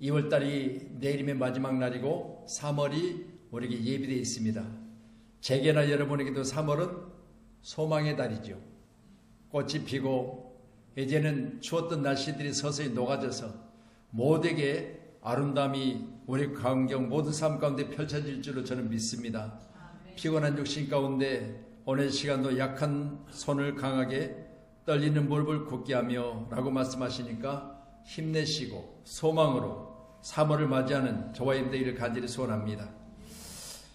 2월달이 내일이면 마지막 날이고 3월이 우리에게 예비되어 있습니다. 제게나 여러분에게도 3월은 소망의 달이죠. 꽃이 피고 이제는 추웠던 날씨들이 서서히 녹아져서 모두에게 아름다움이 우리 환경 모든 삶 가운데 펼쳐질 줄로 저는 믿습니다. 피곤한 육신 가운데 오늘 시간도 약한 손을 강하게 떨리는 무릎을 굳게 하며 라고 말씀하시니까 힘내시고 소망으로 3월을 맞이하는 저와 여러분들을 간절히 소원합니다.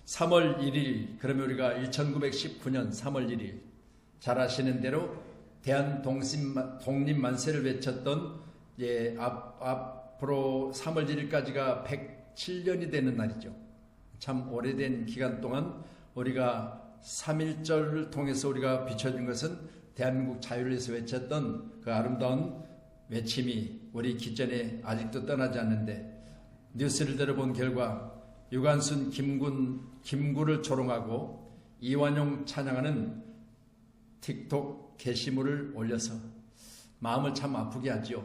3월 1일 그러면 우리가 1919년 3월 1일 잘 아시는 대로 대한 독립만세를 외쳤던 앞으로 3월 1일까지가 107년이 되는 날이죠. 참 오래된 기간 동안 우리가 3.1절을 통해서 우리가 비춰준 것은 대한민국 자유를 위해서 외쳤던 그 아름다운 외침이 우리 기전에 아직도 떠나지 않는데 뉴스를 들어본 결과 유관순, 김구를 조롱하고 이완용 찬양하는 틱톡 게시물을 올려서 마음을 참 아프게 하죠.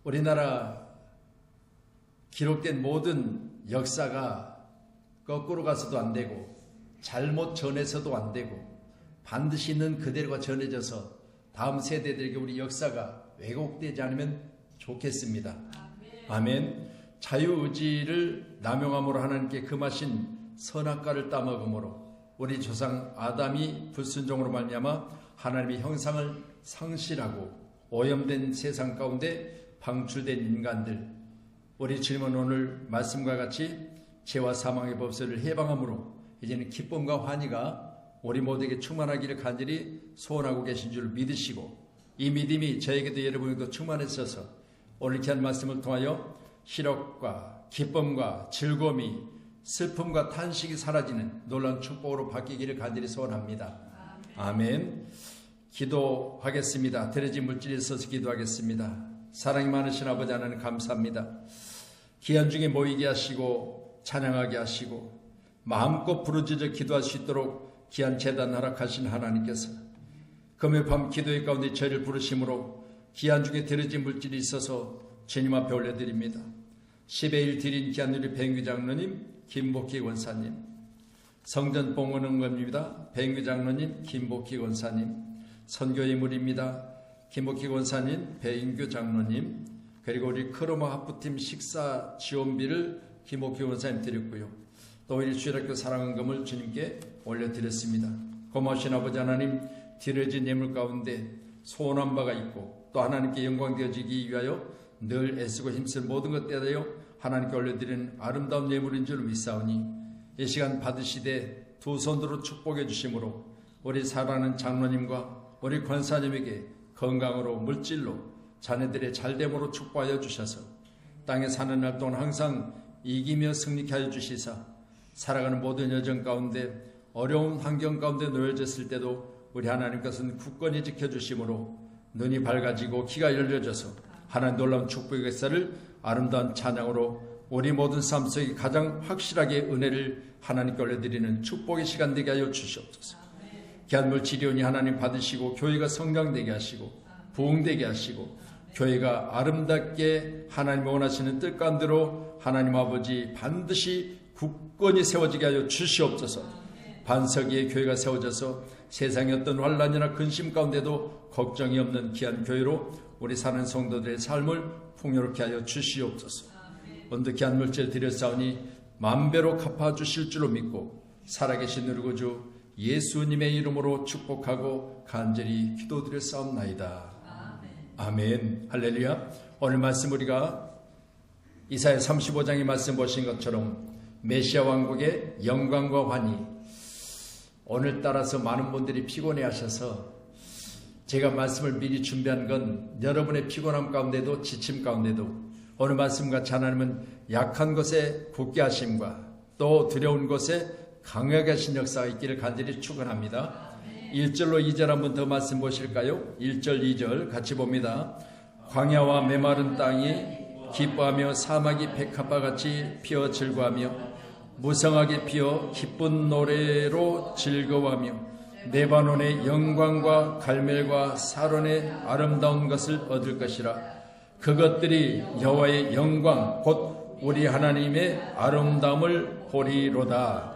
우리나라 기록된 모든 역사가 거꾸로 가서도 안 되고 잘못 전해서도 안 되고 반드시 있는 그대로가 전해져서 다음 세대들에게 우리 역사가 왜곡되지 않으면 좋겠습니다. 아멘. 자유의지를 남용함으로 하나님께 금하신 선악과를 따먹음으로 우리 조상 아담이 불순종으로 말미암아 하나님의 형상을 상실하고 오염된 세상 가운데 방출된 인간들, 우리 주님은 오늘 말씀과 같이 죄와 사망의 법세를 해방함으로 이제는 기쁨과 환희가 우리 모두에게 충만하기를 간절히 소원하고 계신 줄 믿으시고 이 믿음이 저에게도 여러분에게도 충만했어서 오늘 이렇게 한 말씀을 통하여 희락과 기쁨과 즐거움이 슬픔과 탄식이 사라지는 놀라운 축복으로 바뀌기를 간절히 소원합니다. 아멘. 기도하겠습니다. 들어진 물질에 있어서 기도하겠습니다. 사랑이 많으신 아버지 하나님 감사합니다. 기한 중에 모이게 하시고 찬양하게 하시고 마음껏 부르짖어 기도할 수 있도록 귀한 재단 허락하신 하나님께서 금요 밤 기도의 가운데 저희를 부르심으로 기한 중에 들어진 물질이 있어서 주님 앞에 올려드립니다. 10의 1 드린 귀한 우리 백유 장로님, 김복희 원사님, 성전 봉헌 헌금입니다. 백유 장로님, 김복희 원사님, 선교의 물입니다. 김복희 원사님, 배인규 장로님, 그리고 우리 크로마 하프팀 식사 지원비를 김복희 원사님 드렸고요. 또 우리 주일학교 사랑헌금을 주님께 올려드렸습니다. 고마우신 아버지 하나님, 드려진 예물 가운데 소원한 바가 있고 또 하나님께 영광 되어지기 위하여 늘 애쓰고 힘쓴 모든 것 대하여 하나님께 올려드리는 아름다운 예물인 줄 믿사오니 이 시간 받으시되 두 손으로 축복해 주심으로 우리 사랑하는 장로님과 우리 권사님에게 건강으로 물질로 자녀들의 잘됨으로 축복하여 주셔서 땅에 사는 날 동안 항상 이기며 승리케 하여 주시사 살아가는 모든 여정 가운데 어려운 환경 가운데 놓여졌을 때도 우리 하나님께서는 굳건히 지켜주심으로 눈이 밝아지고 귀가 열려져서 하나님 놀라운 축복의 역사를 아름다운 찬양으로 우리 모든 삶 속에 가장 확실하게 은혜를 하나님께 올려드리는 축복의 시간 되게 하여 주시옵소서. 귀한 물질이오니 하나님 받으시고 교회가 성장되게 하시고 부흥되게 하시고 교회가 아름답게 하나님 원하시는 뜻 가운데로 하나님 아버지 반드시 굳건히 세워지게 하여 주시옵소서. 반석 위에 교회가 세워져서 세상의 어떤 환난이나 근심 가운데도 걱정이 없는 귀한 교회로 우리 사는 성도들의 삶을 풍요롭게 하여 주시옵소서. 오늘도 귀한 물질 드렸사오니 만배로 갚아주실 줄로 믿고 살아계신 우리 구주 예수님의 이름으로 축복하고 간절히 기도드렸사옵나이다. 아멘. 할렐루야. 오늘 말씀 우리가 이사야 35장의 말씀 보신 것처럼 메시아 왕국의 영광과 환희, 오늘따라서 많은 분들이 피곤해 하셔서 제가 말씀을 미리 준비한 건 여러분의 피곤함 가운데도 지침 가운데도 오늘 말씀과 하나님은 약한 것에 굳게 하심과 또 두려운 것에 강하게 하신 역사가 있기를 간절히 축원합니다. 1절로 2절 한번 더 말씀 보실까요? 1절 2절 같이 봅니다. 광야와 메마른 땅이 기뻐하며 사막이 백합화같이 피어 즐거워하며 무성하게 피어 기쁜 노래로 즐거워하며 레바논의 영광과 갈멜과 사론의 아름다운 것을 얻을 것이라. 그것들이 여호와의 영광 곧 우리 하나님의 아름다움을 보리로다.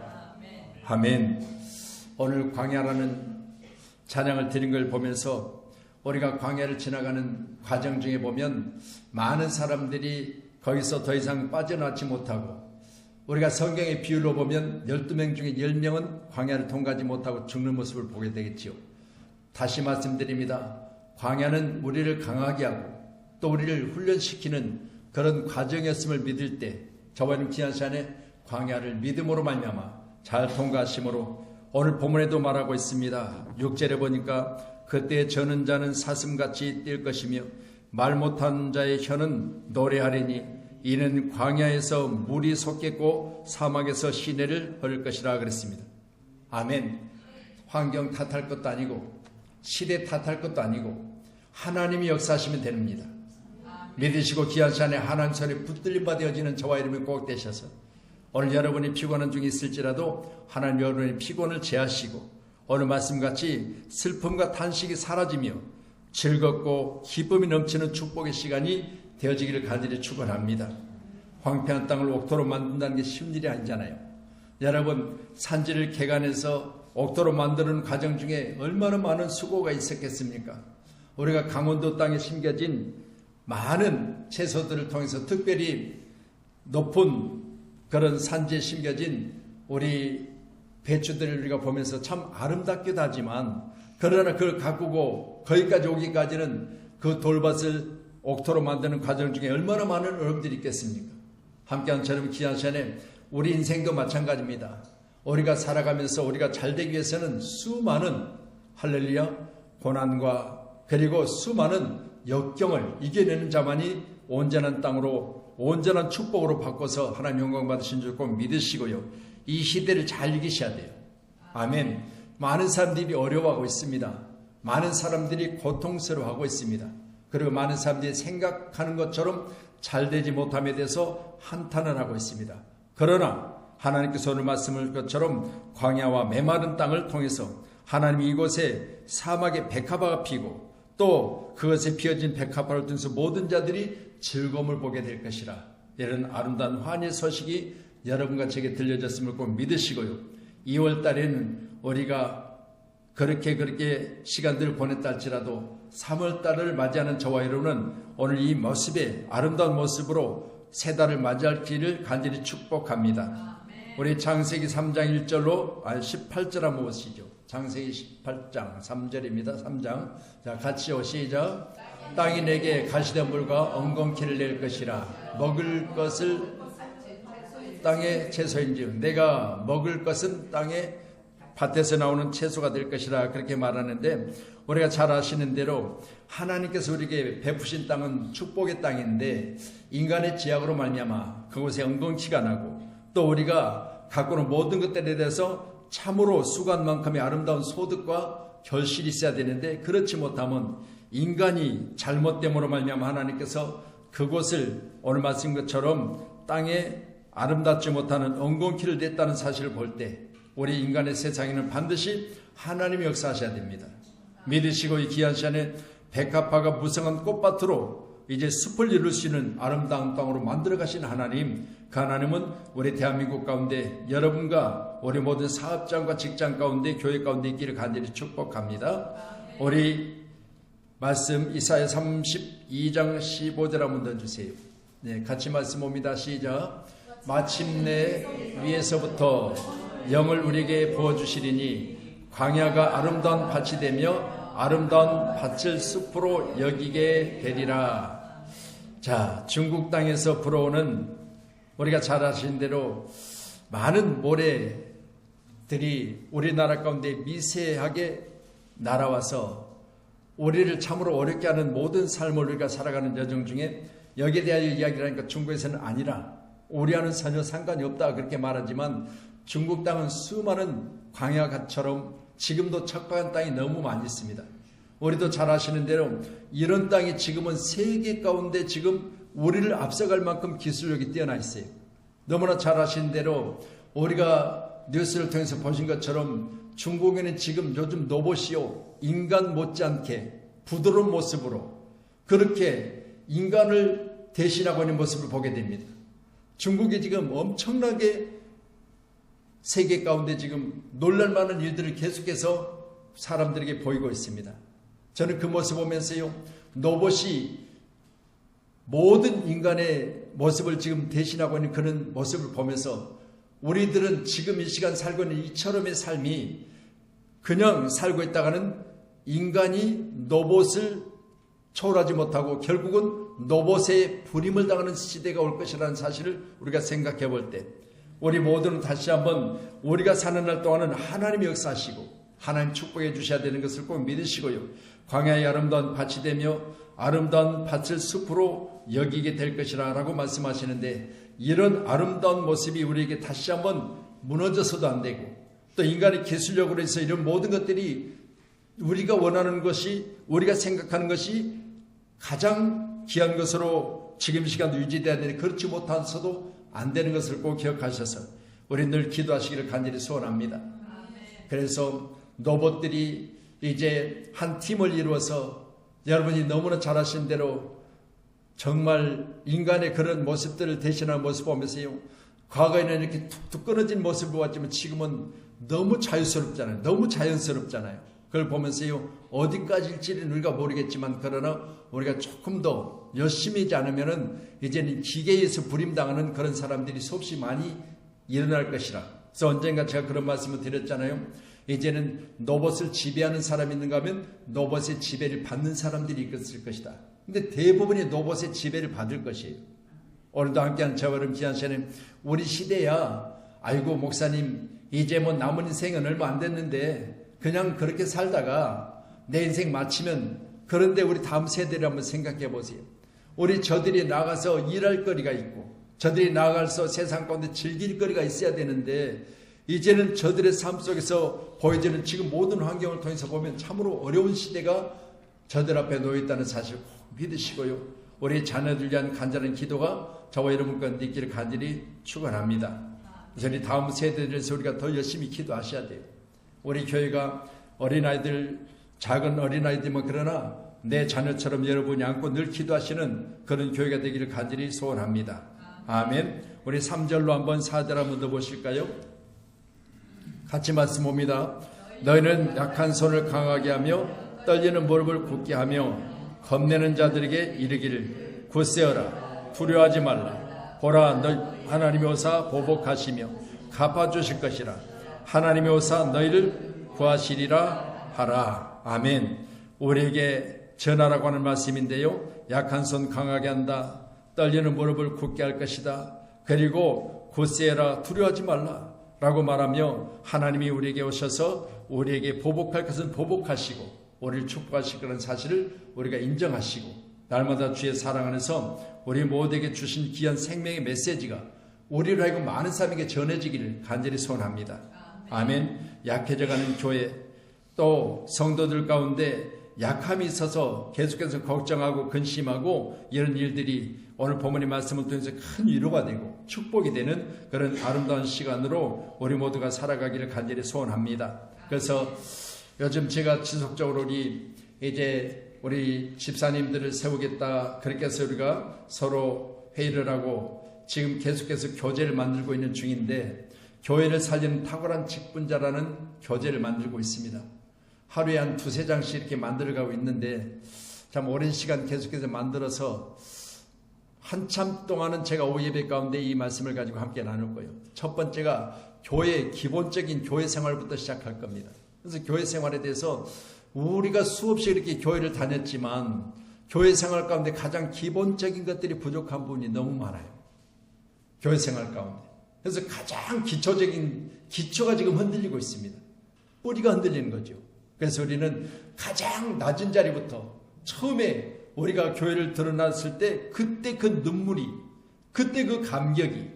아멘. 오늘 광야라는 찬양을 드린 걸 보면서 우리가 광야를 지나가는 과정 중에 보면 많은 사람들이 거기서 더 이상 빠져나지 못하고, 우리가 성경의 비율로 보면 12명 중에 10명은 광야를 통과하지 못하고 죽는 모습을 보게 되겠지요. 다시 말씀드립니다. 광야는 우리를 강하게 하고 또 우리를 훈련시키는 그런 과정이었음을 믿을 때 저와 여러분 귀한 시간에 광야를 믿음으로 말미암아 잘 통과하심으로 오늘 본문에도 말하고 있습니다. 6절에 보니까 그때 저는 자는 사슴같이 뛸 것이며 말 못하는 자의 혀는 노래하리니 이는 광야에서 물이 솟겠고 사막에서 시내를 흐를 것이라 그랬습니다. 아멘. 환경 탓할 것도 아니고 시대 탓할 것도 아니고 하나님이 역사하시면 됩니다. 믿으시고 귀한 시간에 하나님 손에 붙들림 받아지는 저와 이름이 꼭 되셔서 오늘 여러분이 피곤한 중에 있을지라도 하나님 여러분의 피곤을 제하시고 오늘 말씀같이 슬픔과 탄식이 사라지며 즐겁고 기쁨이 넘치는 축복의 시간이 되어지기를 간절히 축원합니다. 황폐한 땅을 옥토로 만든다는 게 쉬운 일이 아니잖아요. 여러분 산지를 개간해서 옥토로 만드는 과정 중에 얼마나 많은 수고가 있었겠습니까? 우리가 강원도 땅에 심겨진 많은 채소들을 통해서 특별히 높은 그런 산지에 심겨진 우리 배추들을 우리가 보면서 참 아름답기도 하지만 그러나 그걸 가꾸고 거기까지 오기까지는 그 돌밭을 옥토로 만드는 과정 중에 얼마나 많은 어려움들이 있겠습니까? 함께한 저런 귀한 시간에 우리 인생도 마찬가지입니다. 우리가 살아가면서 우리가 잘되기 위해서는 수많은 할렐루야 고난과 그리고 수많은 역경을 이겨내는 자만이 온전한 땅으로 온전한 축복으로 바꿔서 하나님 영광 받으신 줄 꼭 믿으시고요. 이 시대를 잘 이기셔야 돼요. 아멘. 많은 사람들이 어려워하고 있습니다. 많은 사람들이 고통스러워하고 있습니다. 그리고 많은 사람들이 생각하는 것처럼 잘되지 못함에 대해서 한탄을 하고 있습니다. 그러나 하나님께서 오늘 말씀을 것처럼 광야와 메마른 땅을 통해서 하나님이 이곳에 사막에 백합화가 피고 또 그것에 피어진 백합화를 통해서 모든 자들이 즐거움을 보게 될 것이라, 이런 아름다운 환희의 소식이 여러분과 제게 들려졌음을 꼭 믿으시고요. 2월 달에는 우리가 그렇게 시간들을 보냈다 할지라도 3월 달을 맞이하는 저와 여러분은 오늘 이 모습에 아름다운 모습으로 새 달을 맞이할 길을 간절히 축복합니다. 우리 창세기 3장 1절로 18절 한번 보시죠. 창세기 18장 3절입니다. 3장. 자, 같이요. 시작. 땅이 내게 가시덤불과 엉겅퀴를 낼 것이라. 먹을 것을 땅의 채소인지 내가 먹을 것은 땅의 밭에서 나오는 채소가 될 것이라 그렇게 말하는데, 우리가 잘 아시는 대로 하나님께서 우리에게 베푸신 땅은 축복의 땅인데 인간의 지약으로 말미암아 그곳에 엉겅퀴가 나고 또 우리가 갖고는 모든 것들에 대해서 참으로 수간만큼의 아름다운 소득과 결실이 있어야 되는데 그렇지 못하면 인간이 잘못됨으로 말미암아 하나님께서 그곳을 오늘 말씀 것처럼 땅에 아름답지 못하는 엉겅퀴를 냈다는 사실을 볼 때 우리 인간의 세상에는 반드시 하나님이 역사하셔야 됩니다. 믿으시고 이 귀한 시간에 백합화가 무성한 꽃밭으로 이제 숲을 이룰 수 있는 아름다운 땅으로 만들어 가신 하나님, 그 하나님은 우리 대한민국 가운데 여러분과 우리 모든 사업장과 직장 가운데 교회 가운데 있기를 간절히 축복합니다. 우리 말씀 이사야 32장 15절 한번 던져주세요. 네, 같이 말씀 옵니다. 시작. 마침내 위에서부터 영을 우리에게 부어주시리니 광야가 아름다운 밭이 되며 아름다운 밭을 숲으로 여기게 되리라. 자, 중국 땅에서 불어오는 우리가 잘 아시는 대로 많은 모래들이 우리나라 가운데 미세하게 날아와서 우리를 참으로 어렵게 하는 모든 삶을 우리가 살아가는 여정 중에 여기에 대하여 이야기를 하니까 중국에서는 아니라 우리와는 전혀 상관이 없다 그렇게 말하지만 중국 땅은 수많은 광야처럼 지금도 척박한 땅이 너무 많이 있습니다. 우리도 잘 아시는 대로 이런 땅이 지금은 세계 가운데 지금 우리를 앞서갈 만큼 기술력이 뛰어나 있어요. 너무나 잘 아시는 대로 우리가 뉴스를 통해서 보신 것처럼 중국에는 지금 요즘 로봇이요 인간 못지않게 부드러운 모습으로 그렇게 인간을 대신하고 있는 모습을 보게 됩니다. 중국이 지금 엄청나게 세계 가운데 지금 놀랄만한 일들을 계속해서 사람들에게 보이고 있습니다. 저는 그 모습 보면서요, 로봇이 모든 인간의 모습을 지금 대신하고 있는 그런 모습을 보면서 우리들은 지금 이 시간 살고 있는 이처럼의 삶이 그냥 살고 있다가는 인간이 로봇을 초월하지 못하고 결국은 로봇의 부림을 당하는 시대가 올 것이라는 사실을 우리가 생각해 볼 때 우리 모두는 다시 한번 우리가 사는 날 동안은 하나님이 역사하시고 하나님 축복해 주셔야 되는 것을 꼭 믿으시고요. 광야의 아름다운 밭이 되며 아름다운 밭을 숲으로 여기게 될 것이라 라고 말씀하시는데 이런 아름다운 모습이 우리에게 다시 한번 무너져서도 안 되고 또 인간의 기술력으로 해서 이런 모든 것들이 우리가 원하는 것이 우리가 생각하는 것이 가장 귀한 것으로 지금 시간도 유지되어야 되는데 그렇지 못해서도 안 되는 것을 꼭 기억하셔서 우리 늘 기도하시기를 간절히 소원합니다. 그래서 로봇들이 이제 한 팀을 이루어서 여러분이 너무나 잘 아시는 대로 정말 인간의 그런 모습들을 대신하는 모습 보면서요. 과거에는 이렇게 툭툭 끊어진 모습을 보았지만 지금은 너무 자유스럽잖아요. 너무 자연스럽잖아요. 그걸 보면서요. 어디까지일지는 우리가 모르겠지만 그러나 우리가 조금 더 열심히 하지 않으면은 이제는 기계에서 부림당하는 그런 사람들이 수없이 많이 일어날 것이라. 그래서 언젠가 제가 그런 말씀을 드렸잖아요. 이제는 로봇을 지배하는 사람이 있는가 하면 로봇의 지배를 받는 사람들이 있을 것이다. 근데 대부분이 로봇의 지배를 받을 것이에요. 오늘도 함께한 저와 여러분 귀한 시간에 우리 시대야 아이고 목사님 이제 뭐 남은 인생은 얼마 안 됐는데 그냥 그렇게 살다가 내 인생 마치면 그런데 우리 다음 세대를 한번 생각해 보세요. 우리 저들이 나가서 일할 거리가 있고 저들이 나가서 세상 가운데 즐길 거리가 있어야 되는데 이제는 저들의 삶 속에서 보여지는 지금 모든 환경을 통해서 보면 참으로 어려운 시대가 저들 앞에 놓여있다는 사실을 꼭 믿으시고요. 우리 자녀들 위한 간절한 기도가 저와 여러분과 있기를 간절히 축원합니다. 우리 다음 세대를 위해서 우리가 더 열심히 기도하셔야 돼요. 우리 교회가 어린아이들 작은 어린아이들만 그러나 내 자녀처럼 여러분이 안고 늘 기도하시는 그런 교회가 되기를 간절히 소원합니다. 아멘. 우리 3절로 한번 4절 한번 더 보실까요? 같이 말씀 봅니다. 너희는 약한 손을 강하게 하며 떨리는 무릎을 굳게 하며 겁내는 자들에게 이르기를 굳세어라 두려워하지 말라. 보라 너희 하나님이 오사 보복하시며 갚아주실 것이라. 하나님이 오사 너희를 구하시리라 하라. 아멘. 우리에게 전하라고 하는 말씀인데요. 약한 손 강하게 한다. 떨리는 무릎을 굳게 할 것이다. 그리고 굳세어라 두려워하지 말라 라고 말하며 하나님이 우리에게 오셔서 우리에게 보복할 것은 보복하시고 우리를 축복하실 그런 사실을 우리가 인정하시고 날마다 주의 사랑 안에서 우리 모두에게 주신 귀한 생명의 메시지가 우리로 하여금 많은 사람에게 전해지기를 간절히 소원합니다. 아멘. 약해져가는 교회 또 성도들 가운데 약함이 있어서 계속해서 걱정하고 근심하고 이런 일들이 오늘 본문의 말씀을 통해서 큰 위로가 되고 축복이 되는 그런 아름다운 시간으로 우리 모두가 살아가기를 간절히 소원합니다. 그래서 요즘 제가 지속적으로 우리 집사님들을 세우겠다 그렇게 해서 우리가 서로 회의를 하고 지금 계속해서 교재를 만들고 있는 중인데 교회를 살리는 탁월한 직분자라는 교재를 만들고 있습니다. 하루에 한 2-3장씩 이렇게 만들어가고 있는데 참 오랜 시간 계속해서 만들어서 한참 동안은 제가 오후 예배 가운데 이 말씀을 가지고 함께 나눌 거예요. 첫 번째가 기본적인 교회 생활부터 시작할 겁니다. 그래서 교회 생활에 대해서 우리가 수없이 이렇게 교회를 다녔지만 교회 생활 가운데 가장 기본적인 것들이 부족한 부분이 너무 많아요. 교회 생활 가운데. 그래서 가장 기초가 지금 흔들리고 있습니다. 뿌리가 흔들리는 거죠. 그래서 우리는 가장 낮은 자리부터 처음에 우리가 교회를 드러났을 때 그때 그 눈물이 그때 그 감격이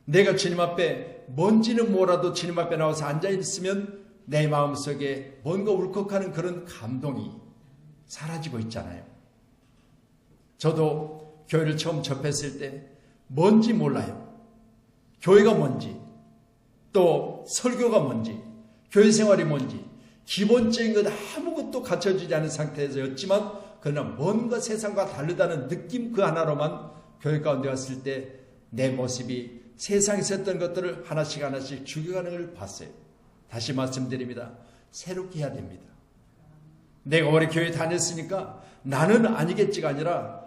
내가 주님 앞에 뭔지는 몰라도 주님 앞에 나와서 앉아있으면 내 마음속에 뭔가 울컥하는 그런 감동이 사라지고 있잖아요. 저도 교회를 처음 접했을 때 뭔지 몰라요. 교회가 뭔지 또 설교가 뭔지 교회 생활이 뭔지 기본적인 것 아무것도 갖춰지지 않은 상태에서였지만 그러나 뭔가 세상과 다르다는 느낌 그 하나로만 교회 가운데 왔을 때 내 모습이 세상에서 했던 것들을 하나씩 하나씩 죽여가는 걸 봤어요. 다시 말씀드립니다. 새롭게 해야 됩니다. 내가 오래 교회 다녔으니까 나는 아니겠지가 아니라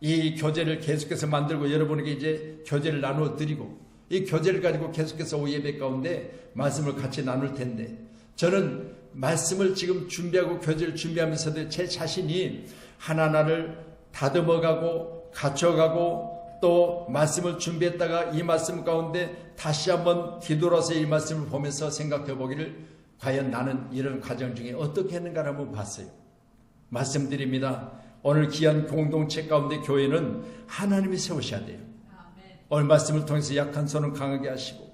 이 교제를 계속해서 만들고 여러분에게 이제 교제를 나누어 드리고 이 교제를 가지고 계속해서 오후 예배 가운데 말씀을 같이 나눌 텐데 저는 말씀을 지금 준비하고 교제를 준비하면서도 제 자신이 하나하나를 다듬어가고 갖춰가고 또 말씀을 준비했다가 이 말씀 가운데 다시 한번 뒤돌아서 이 말씀을 보면서 생각해 보기를 과연 나는 이런 과정 중에 어떻게 했는가 한번 봤어요. 말씀드립니다. 오늘 귀한 공동체 가운데 교회는 하나님이 세우셔야 돼요. 오늘 말씀을 통해서 약한 손은 강하게 하시고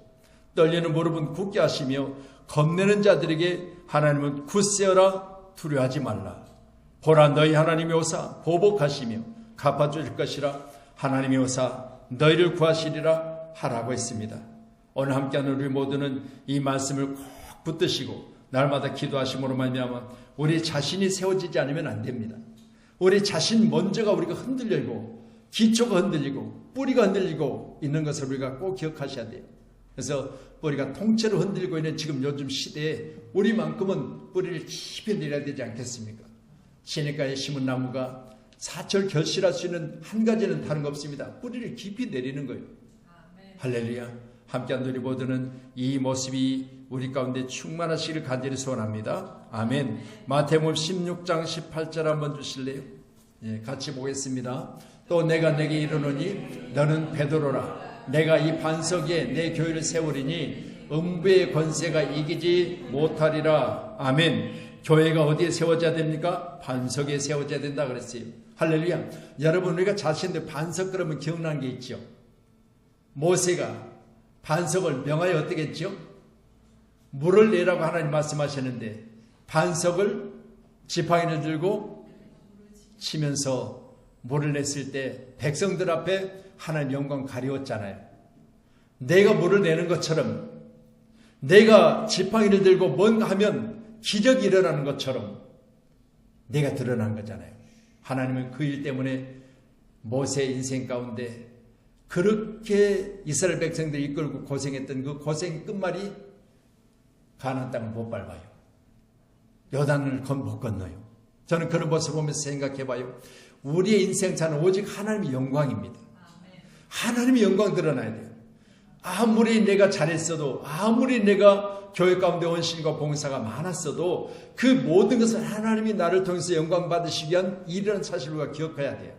떨리는 무릎은 굳게 하시며 겁내는 자들에게 하나님은 굳세어라 두려워하지 말라. 보라 너희 하나님이 오사 보복하시며 갚아주실 것이라 하나님이 오사 너희를 구하시리라 하라고 했습니다. 오늘 함께하는 우리 모두는 이 말씀을 꼭 붙드시고 날마다 기도하심으로 말미암아 우리 자신이 세워지지 않으면 안 됩니다. 우리 자신 먼저가 우리가 흔들리고 기초가 흔들리고 뿌리가 흔들리고 있는 것을 우리가 꼭 기억하셔야 돼요. 그래서 뿌리가 통째로 흔들리고 있는 지금 요즘 시대에 우리만큼은 뿌리를 깊이 내려야 되지 않겠습니까? 시냇가에 심은 나무가 사철 결실할 수 있는 한 가지는 다른 거 없습니다. 뿌리를 깊이 내리는 거예요. 할렐루야. 함께한 우리 모두는 이 모습이 우리 가운데 충만하시기를 간절히 소원합니다. 아멘. 마태복음 16장 18절 한번 주실래요? 예, 같이 보겠습니다. 또 내가 내게 이르노니 너는 베드로라. 내가 이 반석 위에 내 교회를 세우리니 음부의 권세가 이기지 못하리라. 아멘. 교회가 어디에 세워져야 됩니까? 반석에 세워져야 된다 그랬어요. 할렐루야. 여러분 우리가 자신들 반석 그러면 기억나는 게 있죠. 모세가 반석을 명하여 어떻게 했죠? 물을 내라고 하나님 말씀하셨는데 반석을 지팡이를 들고 치면서 물을 냈을 때 백성들 앞에 하나님 영광 가리웠잖아요. 내가 물을 내는 것처럼 내가 지팡이를 들고 뭔가 하면 기적이 일어나는 것처럼 내가 드러난 거잖아요. 하나님은 그 일 때문에 모세의 인생 가운데 그렇게 이스라엘 백성들이 이끌고 고생했던 그 고생 끝말이 가나안 땅을 못 밟아요. 요단을 못 건너요. 저는 그런 모습을 보면서 생각해봐요. 우리의 인생사는 오직 하나님의 영광입니다. 하나님의 영광 드러나야 돼요. 아무리 내가 잘했어도 아무리 내가 교회 가운데 헌신과 봉사가 많았어도 그 모든 것은 하나님이 나를 통해서 영광 받으시기 위한 일이라는 사실을 우리가 기억해야 돼요.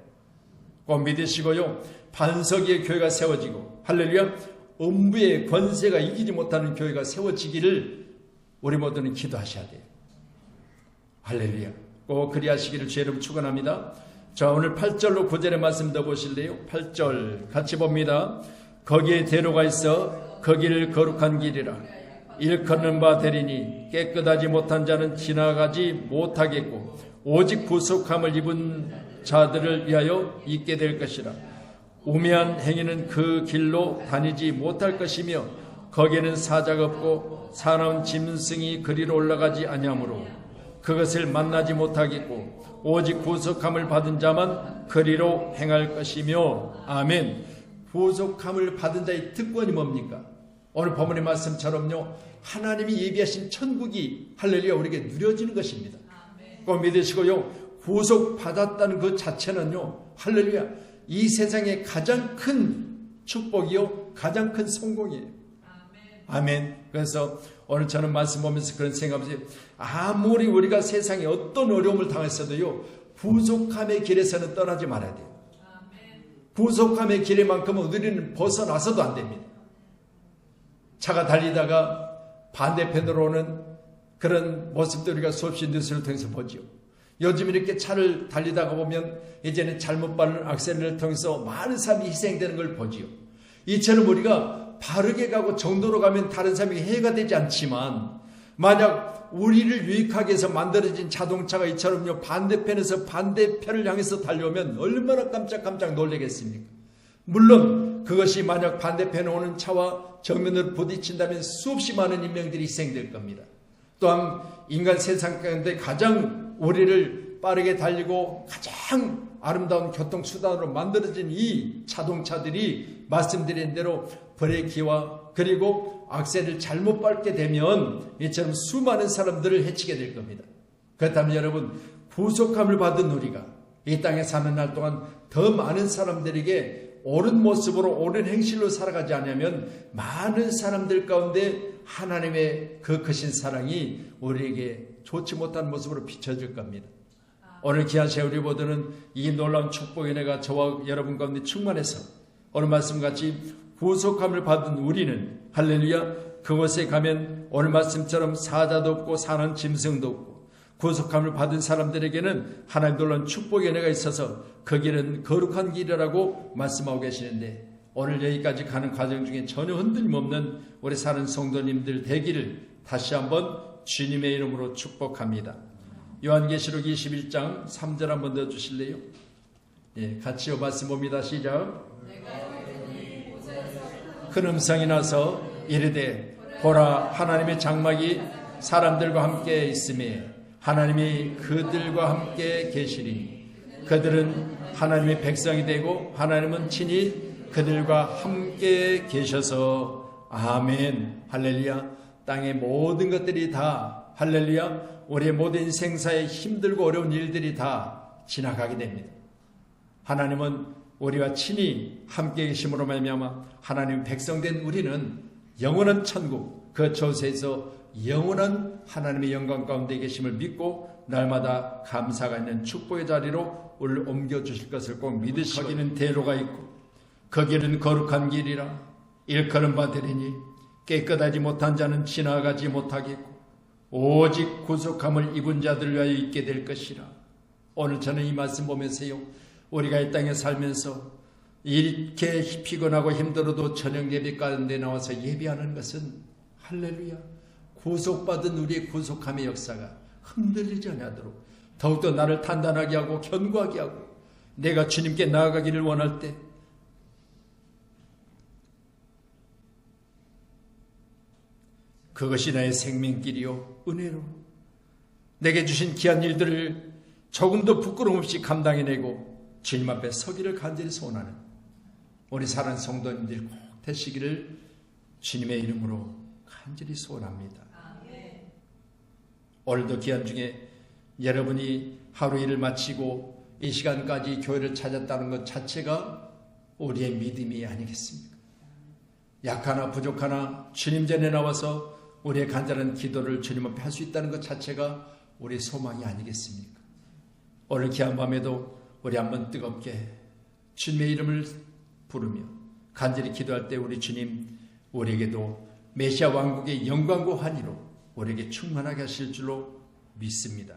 꼭 믿으시고요. 반석 위에 교회가 세워지고 할렐루야 음부의 권세가 이기지 못하는 교회가 세워지기를 우리 모두는 기도하셔야 돼요. 할렐루야. 꼭 그리하시기를 주의 이름 축원합니다. 자, 오늘 8절로 9절의 말씀 더 보실래요? 8절 같이 봅니다. 거기에 대로가 있어 거기를 거룩한 길이라 일컫는 바 되리니 깨끗하지 못한 자는 지나가지 못하겠고 오직 구속함을 입은 자들을 위하여 있게 될 것이라. 우매한 행위는 그 길로 다니지 못할 것이며 거기에는 사자가 없고 사나운 짐승이 그리로 올라가지 아니하므로 그것을 만나지 못하겠고 오직 구속함을 받은 자만 그리로 행할 것이며. 아멘. 구속함을 받은 자의 특권이 뭡니까? 오늘 본문의 말씀처럼요 하나님이 예비하신 천국이 할렐루야 우리에게 누려지는 것입니다. 꼭 믿으시고요 구속받았다는 그 자체는요 할렐루야 이 세상의 가장 큰 축복이요 가장 큰 성공이에요. 아멘. 그래서 오늘 저는 말씀 보면서 그런 생각하면서 아무리 우리가 세상에 어떤 어려움을 당했어도요 구속함의 길에서는 떠나지 말아야 돼요. 구속함의 길에만큼은 우리는 벗어나서도 안 됩니다. 차가 달리다가 반대편으로 오는 그런 모습들 우리가 수없이 뉴스를 통해서 보죠. 요즘 이렇게 차를 달리다가 보면 이제는 잘못 밟는 악셀을 통해서 많은 사람이 희생되는 걸 보지요. 이처럼 우리가 바르게 가고 정도로 가면 다른 사람에게 해가 되지 않지만 만약 우리를 유익하게 해서 만들어진 자동차가 이처럼요 반대편에서 반대편을 향해서 달려오면 얼마나 깜짝깜짝 놀라겠습니까? 물론 그것이 만약 반대편에 오는 차와 정면으로 부딪힌다면 수없이 많은 인명들이 희생될 겁니다. 또한 인간 세상 가운데 가장 우리를 빠르게 달리고 가장 아름다운 교통수단으로 만들어진 이 자동차들이 말씀드린 대로 브레이크와 그리고 악셀을 잘못 밟게 되면 이처럼 수많은 사람들을 해치게 될 겁니다. 그렇다면 여러분, 구속함을 받은 우리가 이 땅에 사는 날 동안 더 많은 사람들에게 옳은 모습으로 옳은 행실로 살아가지 않으면 많은 사람들 가운데 하나님의 그 크신 사랑이 우리에게 좋지 못한 모습으로 비춰질 겁니다. 오늘 귀한 세월이 보드는 이 놀라운 축복의 은혜가 저와 여러분 가운데 충만해서 오늘 말씀같이 구속함을 받은 우리는 할렐루야, 그곳에 가면 오늘 말씀처럼 사자도 없고 사는 짐승도 없고 구속함을 받은 사람들에게는 하나님 놀라운 축복의 은혜가 있어서 그 길은 거룩한 길이라고 말씀하고 계시는데, 오늘 여기까지 가는 과정 중에 전혀 흔들림 없는 우리 사는 성도님들 되기를 다시 한번 주님의 이름으로 축복합니다. 요한계시록 21장 3절 한번 더 주실래요? 예, 같이요. 말씀 봅니다. 시작. 큰 음성이 나서 이르되 보라, 하나님의 장막이 사람들과 함께 있음에 하나님이 그들과 함께 계시리니 그들은 하나님의 백성이 되고 하나님은 친히 그들과 함께 계셔서 아멘. 할렐루야. 땅의 모든 것들이 다 할렐루야, 우리의 모든 인생사의 힘들고 어려운 일들이 다 지나가게 됩니다. 하나님은 우리와 친히 함께 계심으로 말미암아 하나님 백성된 우리는 영원한 천국, 그 저세에서 영원한 하나님의 영광 가운데 계심을 믿고 날마다 감사가 있는 축복의 자리로 우리를 옮겨주실 것을 꼭 믿으시고, 거기는 대로가 있고 거기는 거룩한 길이라 일컬음 받으리니 깨끗하지 못한 자는 지나가지 못하겠고 오직 구속함을 입은 자들을 위하여 있게 될 것이라. 오늘 저는 이 말씀 보면서요, 우리가 이 땅에 살면서 이렇게 피곤하고 힘들어도 저녁 예배 가운데 나와서 예배하는 것은 할렐루야, 구속받은 우리의 구속함의 역사가 흔들리지 않도록 더욱더 나를 단단하게 하고 견고하게 하고 내가 주님께 나아가기를 원할 때 그것이 나의 생명길이요 은혜로 내게 주신 귀한 일들을 조금도 부끄러움 없이 감당해내고 주님 앞에 서기를 간절히 소원하는 우리 사랑하는 성도님들 꼭 되시기를 주님의 이름으로 간절히 소원합니다. 오늘도 귀한 중에 여러분이 하루 일을 마치고 이 시간까지 교회를 찾았다는 것 자체가 우리의 믿음이 아니겠습니까? 약하나 부족하나 주님 전에 나와서 우리의 간절한 기도를 주님 앞에 할 수 있다는 것 자체가 우리의 소망이 아니겠습니까? 오늘 귀한 밤에도 우리 한번 뜨겁게 주님의 이름을 부르며 간절히 기도할 때 우리 주님 우리에게도 메시아 왕국의 영광과 환희로 우리에게 충만하게 하실 줄로 믿습니다.